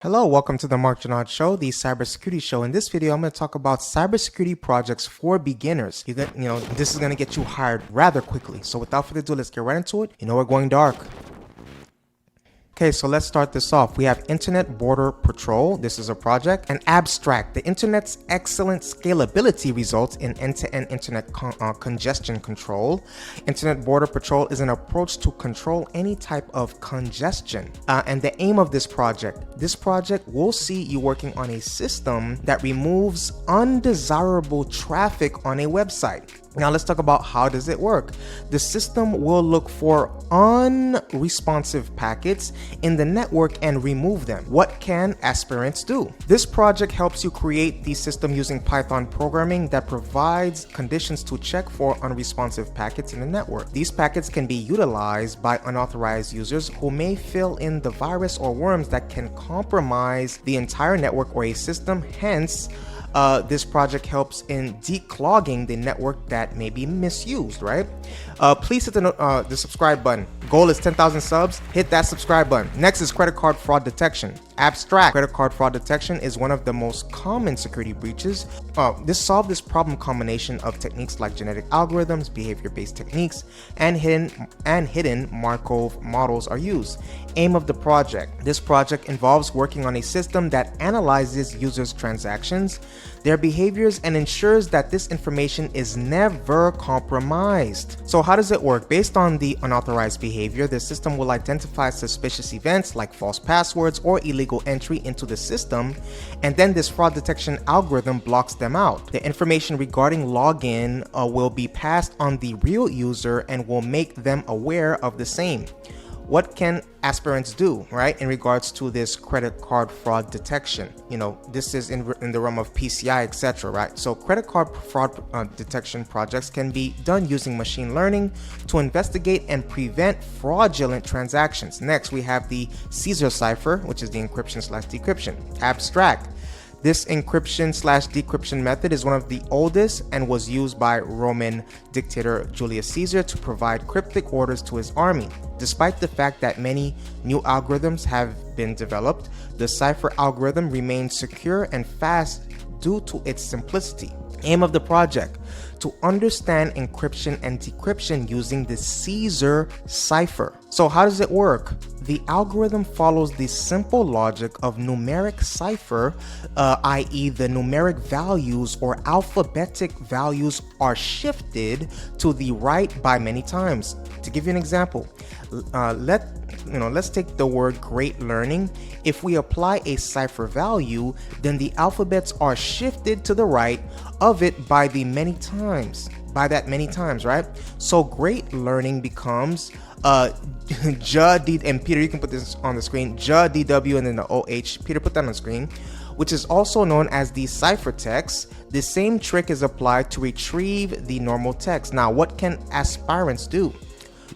Hello, welcome to the Mark Janard Show, the cybersecurity show. In this video, I'm going to talk about cybersecurity projects for beginners. This is going to get you hired rather quickly. So without further ado, let's get right into it. We're going dark. Okay, so let's start this off. We have Internet Border Patrol. This is a project. An abstract. The internet's excellent scalability results in end-to-end internet congestion control. Internet Border Patrol is an approach to control any type of congestion. And the aim of this project will see you working on a system that removes undesirable traffic on a website. Now let's talk about how does it work. The system will look for unresponsive packets in the network and remove them. What can aspirants do? This project helps you create the system using Python programming that provides conditions to check for unresponsive packets in the network. These packets can be utilized by unauthorized users who may fill in the virus or worms that can compromise the entire network or a system. Hence, this project helps in declogging the network that may be misused, right? Please hit the subscribe button. Goal is 10,000 subs. Hit that subscribe button. Next is credit card fraud detection. Abstract. Credit card fraud detection is one of the most common security breaches. Solve this problem combination of techniques like genetic algorithms, behavior-based techniques, and hidden Markov models are used. Aim of the project. This project involves working on a system that analyzes users' transactions, their behaviors, and ensures that this information is never compromised. So how does it work? Based on the unauthorized behavior, the system will identify suspicious events like false passwords or illegal entry into the system, and then this fraud detection algorithm blocks them out. The information regarding login will be passed on the real user and will make them aware of the same. What can aspirants do, right, in regards to this credit card fraud detection? This is in the realm of PCI, etc., right? So credit card fraud detection projects can be done using machine learning to investigate and prevent fraudulent transactions. Next, we have the Caesar cipher, which is the encryption/decryption. Abstract. This encryption/decryption method is one of the oldest and was used by Roman dictator Julius Caesar to provide cryptic orders to his army. Despite the fact that many new algorithms have been developed, the cipher algorithm remains secure and fast due to its simplicity. Aim of the project: to understand encryption and decryption using the Caesar cipher. So how does it work? The algorithm follows the simple logic of numeric cipher, i.e. the numeric values or alphabetic values are shifted to the right by many times. To give you an example, let's take the word great learning. If we apply a cipher value, then the alphabets are shifted to the right of it by that many times, right? So great learning becomes and Peter, you can put this on the screen, DW and then the OH. Peter, put that on the screen, which is also known as the ciphertext. The same trick is applied to retrieve the normal text. Now, what can aspirants do?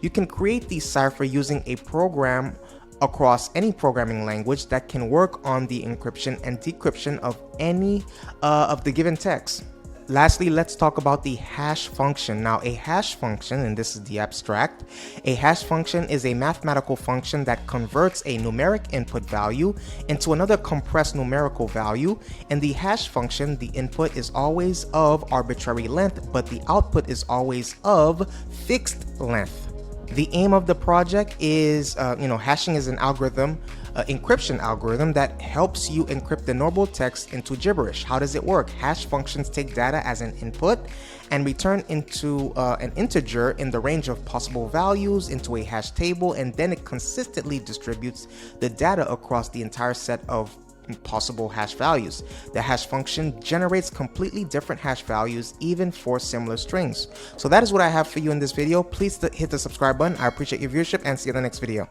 You can create the cipher using a program across any programming language that can work on the encryption and decryption of any of the given text. Lastly, let's talk about the hash function. Now, a hash function, and this is the abstract, a hash function is a mathematical function that converts a numeric input value into another compressed numerical value. In the hash function, the input is always of arbitrary length, but the output is always of fixed length. The aim of the project is, hashing is an algorithm, encryption algorithm that helps you encrypt the normal text into gibberish. How does it work? Hash functions take data as an input and return into an integer in the range of possible values into a hash table, and then it consistently distributes the data across the entire set of possible hash values. The hash function generates completely different hash values even for similar strings. So that is what I have for you in this video. Please hit the subscribe button. I appreciate your viewership and see you in the next video.